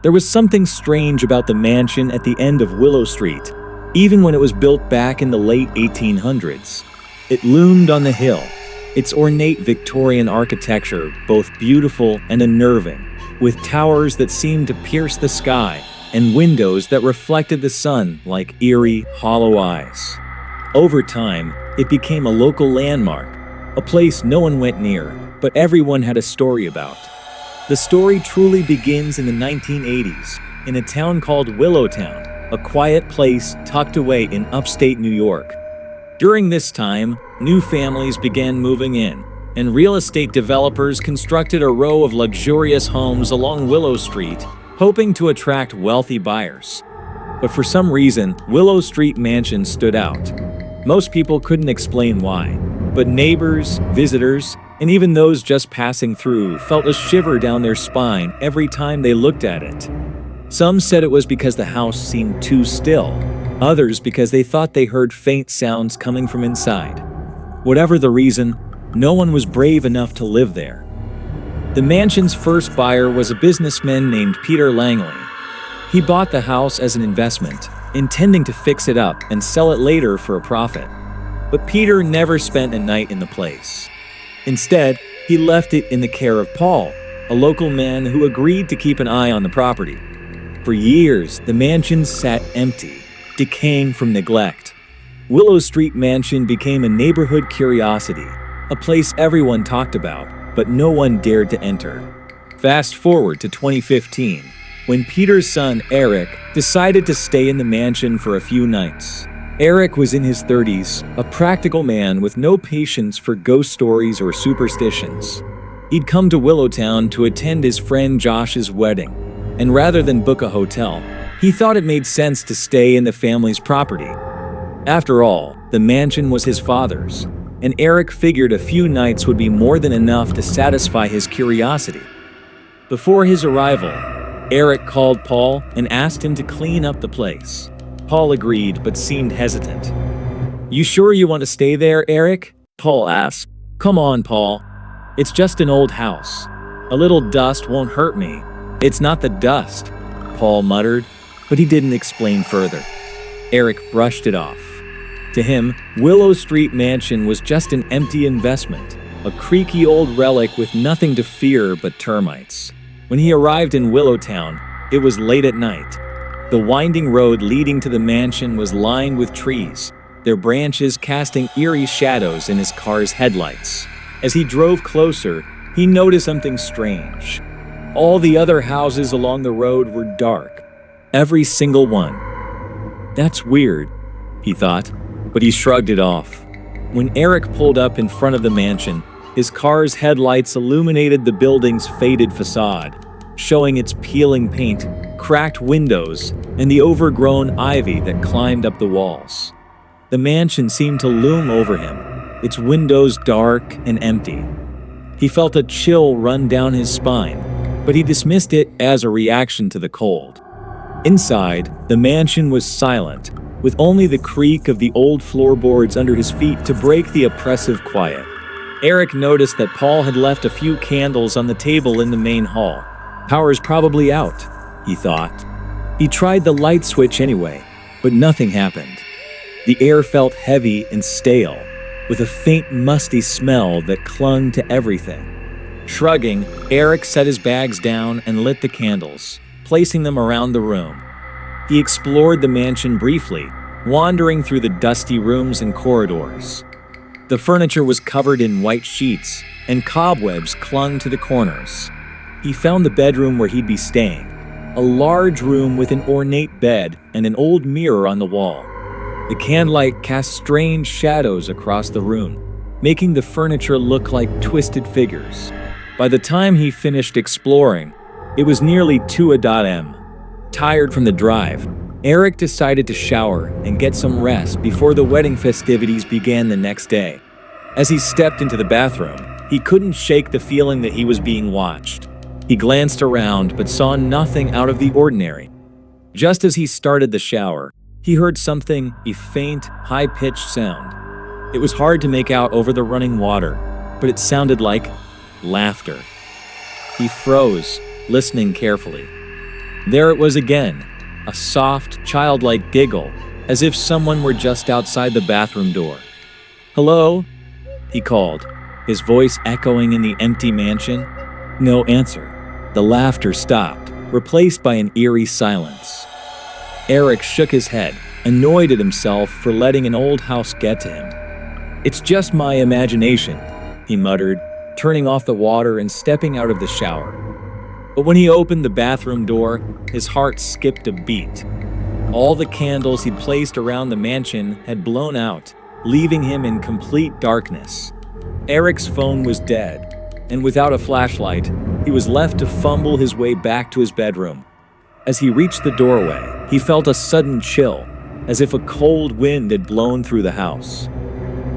There was something strange about the mansion at the end of Willow Street, even when it was built back in the late 1800s. It loomed on the hill, its ornate Victorian architecture both beautiful and unnerving, with towers that seemed to pierce the sky and windows that reflected the sun like eerie, hollow eyes. Over time, it became a local landmark, a place no one went near, but everyone had a story about. The story truly begins in the 1980s, in a town called Willow, a quiet place tucked away in upstate New York. During this time, new families began moving in, and real estate developers constructed a row of luxurious homes along Willow Street, hoping to attract wealthy buyers. But for some reason, Willow Street Mansion stood out. Most people couldn't explain why, but neighbors, visitors, and even those just passing through felt a shiver down their spine every time they looked at it. Some said it was because the house seemed too still, others because they thought they heard faint sounds coming from inside. Whatever the reason, no one was brave enough to live there. The mansion's first buyer was a businessman named Peter Langley. He bought the house as an investment, intending to fix it up and sell it later for a profit. But Peter never spent a night in the place. Instead, he left it in the care of Paul, a local man who agreed to keep an eye on the property. For years, the mansion sat empty, decaying from neglect. Willow Street Mansion became a neighborhood curiosity, a place everyone talked about, but no one dared to enter. Fast forward to 2015, when Peter's son, Eric, decided to stay in the mansion for a few nights. Eric was in his 30s, a practical man with no patience for ghost stories or superstitions. He'd come to Willowtown to attend his friend Josh's wedding, and rather than book a hotel, he thought it made sense to stay in the family's property. After all, the mansion was his father's, and Eric figured a few nights would be more than enough to satisfy his curiosity. Before his arrival, Eric called Paul and asked him to clean up the place. Paul agreed, but seemed hesitant. "You sure you want to stay there, Eric?" Paul asked. "Come on, Paul. It's just an old house. A little dust won't hurt me." "It's not the dust," Paul muttered, but he didn't explain further. Eric brushed it off. To him, Willow Street Mansion was just an empty investment, a creaky old relic with nothing to fear but termites. When he arrived in Willowtown, it was late at night. The winding road leading to the mansion was lined with trees, their branches casting eerie shadows in his car's headlights. As he drove closer, he noticed something strange. All the other houses along the road were dark, every single one. "That's weird," he thought, but he shrugged it off. When Eric pulled up in front of the mansion, his car's headlights illuminated the building's faded facade, showing its peeling paint, cracked windows, and the overgrown ivy that climbed up the walls. The mansion seemed to loom over him, its windows dark and empty. He felt a chill run down his spine, but he dismissed it as a reaction to the cold. Inside, the mansion was silent, with only the creak of the old floorboards under his feet to break the oppressive quiet. Eric noticed that Paul had left a few candles on the table in the main hall. Power's probably out, he thought. He tried the light switch anyway, but nothing happened. The air felt heavy and stale, with a faint musty smell that clung to everything. Shrugging, Eric set his bags down and lit the candles, placing them around the room. He explored the mansion briefly, wandering through the dusty rooms and corridors. The furniture was covered in white sheets, and cobwebs clung to the corners. He found the bedroom where he'd be staying, a large room with an ornate bed and an old mirror on the wall. The candlelight cast strange shadows across the room, making the furniture look like twisted figures. By the time he finished exploring, it was nearly 2 a.m. Tired from the drive, Eric decided to shower and get some rest before the wedding festivities began the next day. As he stepped into the bathroom, he couldn't shake the feeling that he was being watched. He glanced around but saw nothing out of the ordinary. Just as he started the shower, he heard something, a faint, high-pitched sound. It was hard to make out over the running water, but it sounded like laughter. He froze, listening carefully. There it was again, a soft, childlike giggle, as if someone were just outside the bathroom door. "Hello?" he called, his voice echoing in the empty mansion. No answer. The laughter stopped, replaced by an eerie silence. Eric shook his head, annoyed at himself for letting an old house get to him. "It's just my imagination," he muttered, turning off the water and stepping out of the shower. But when he opened the bathroom door, his heart skipped a beat. All the candles he'd placed around the mansion had blown out, leaving him in complete darkness. Eric's phone was dead, and without a flashlight, he was left to fumble his way back to his bedroom. As he reached the doorway, he felt a sudden chill, as if a cold wind had blown through the house.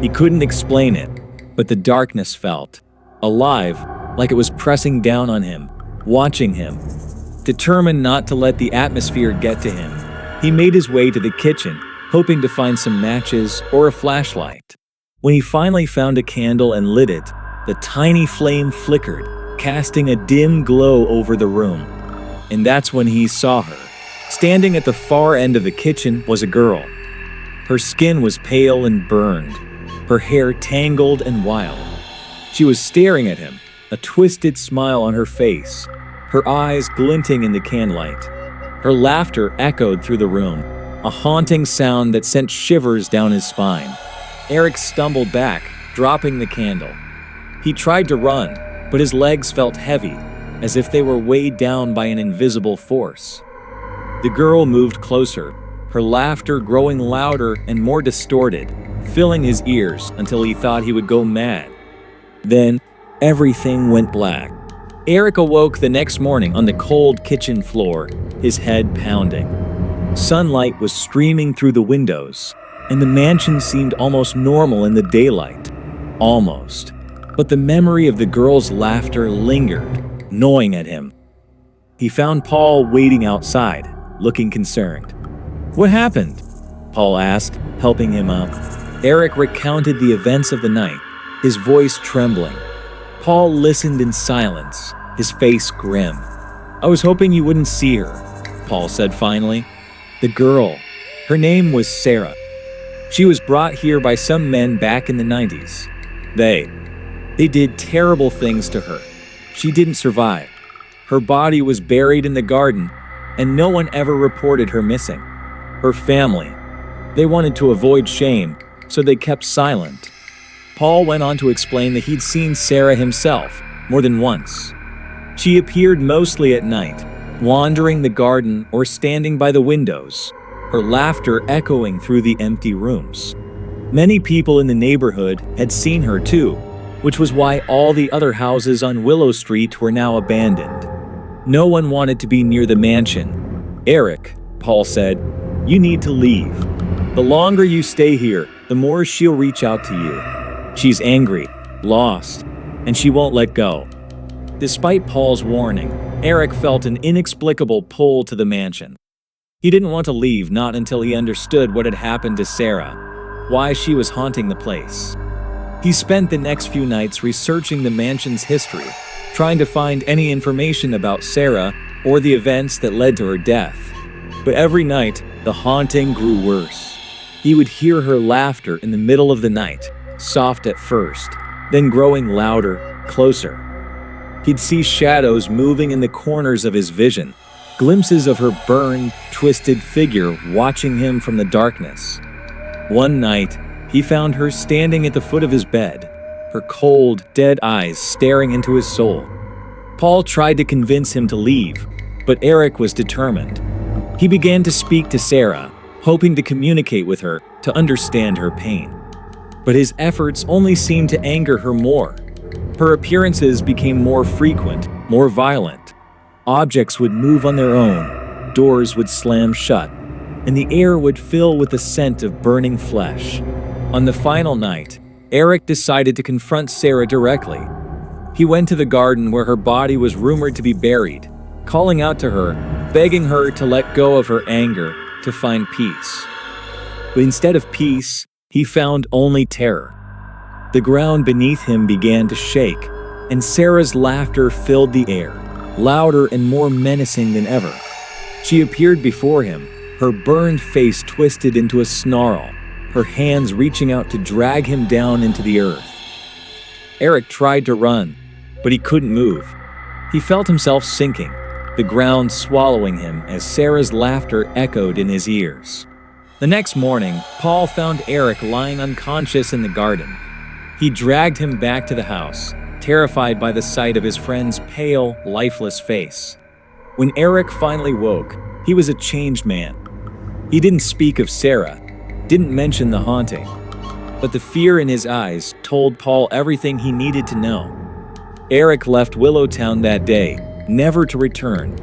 He couldn't explain it, but the darkness felt alive, like it was pressing down on him, watching him. Determined not to let the atmosphere get to him, he made his way to the kitchen, hoping to find some matches or a flashlight. When he finally found a candle and lit it, the tiny flame flickered, casting a dim glow over the room. And that's when he saw her. Standing at the far end of the kitchen was a girl. Her skin was pale and burned, her hair tangled and wild. She was staring at him, a twisted smile on her face, her eyes glinting in the candlelight. Her laughter echoed through the room, a haunting sound that sent shivers down his spine. Eric stumbled back, dropping the candle. He tried to run, but his legs felt heavy, as if they were weighed down by an invisible force. The girl moved closer, her laughter growing louder and more distorted, filling his ears until he thought he would go mad. Then, everything went black. Eric awoke the next morning on the cold kitchen floor, his head pounding. Sunlight was streaming through the windows, and the mansion seemed almost normal in the daylight. Almost. But the memory of the girl's laughter lingered, gnawing at him. He found Paul waiting outside, looking concerned. "What happened?" Paul asked, helping him up. Eric recounted the events of the night, his voice trembling. Paul listened in silence, his face grim. "I was hoping you wouldn't see her," Paul said finally. "The girl. Her name was Sarah. She was brought here by some men back in the 90s. They did terrible things to her. She didn't survive. Her body was buried in the garden, and no one ever reported her missing. Her family, they wanted to avoid shame, so they kept silent." Paul went on to explain that he'd seen Sarah himself more than once. She appeared mostly at night, wandering the garden or standing by the windows, her laughter echoing through the empty rooms. Many people in the neighborhood had seen her too, which was why all the other houses on Willow Street were now abandoned. No one wanted to be near the mansion. "Eric," Paul said, "you need to leave. The longer you stay here, the more she'll reach out to you. She's angry, lost, and she won't let go." Despite Paul's warning, Eric felt an inexplicable pull to the mansion. He didn't want to leave, not until he understood what had happened to Sarah, why she was haunting the place. He spent the next few nights researching the mansion's history, trying to find any information about Sarah or the events that led to her death. But every night, the haunting grew worse. He would hear her laughter in the middle of the night, soft at first, then growing louder, closer. He'd see shadows moving in the corners of his vision, glimpses of her burned, twisted figure watching him from the darkness. One night, he found her standing at the foot of his bed, her cold, dead eyes staring into his soul. Paul tried to convince him to leave, but Eric was determined. He began to speak to Sarah, hoping to communicate with her to understand her pain. But his efforts only seemed to anger her more. Her appearances became more frequent, more violent. Objects would move on their own, doors would slam shut, and the air would fill with the scent of burning flesh. On the final night, Eric decided to confront Sarah directly. He went to the garden where her body was rumored to be buried, calling out to her, begging her to let go of her anger, to find peace. But instead of peace, he found only terror. The ground beneath him began to shake, and Sarah's laughter filled the air, louder and more menacing than ever. She appeared before him, her burned face twisted into a snarl, her hands reaching out to drag him down into the earth. Eric tried to run, but he couldn't move. He felt himself sinking, the ground swallowing him as Sarah's laughter echoed in his ears. The next morning, Paul found Eric lying unconscious in the garden. He dragged him back to the house, terrified by the sight of his friend's pale, lifeless face. When Eric finally woke, he was a changed man. He didn't speak of Sarah, didn't mention the haunting, but the fear in his eyes told Paul everything he needed to know. Eric left Willowtown that day, never to return.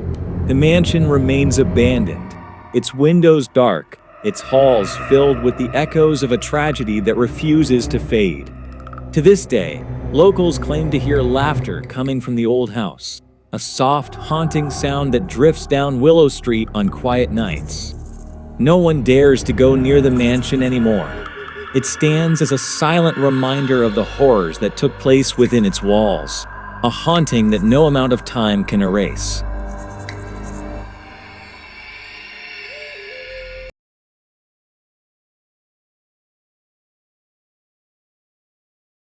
The mansion remains abandoned, its windows dark, its halls filled with the echoes of a tragedy that refuses to fade. To this day, locals claim to hear laughter coming from the old house, a soft, haunting sound that drifts down Willow Street on quiet nights. No one dares to go near the mansion anymore. It stands as a silent reminder of the horrors that took place within its walls, a haunting that no amount of time can erase.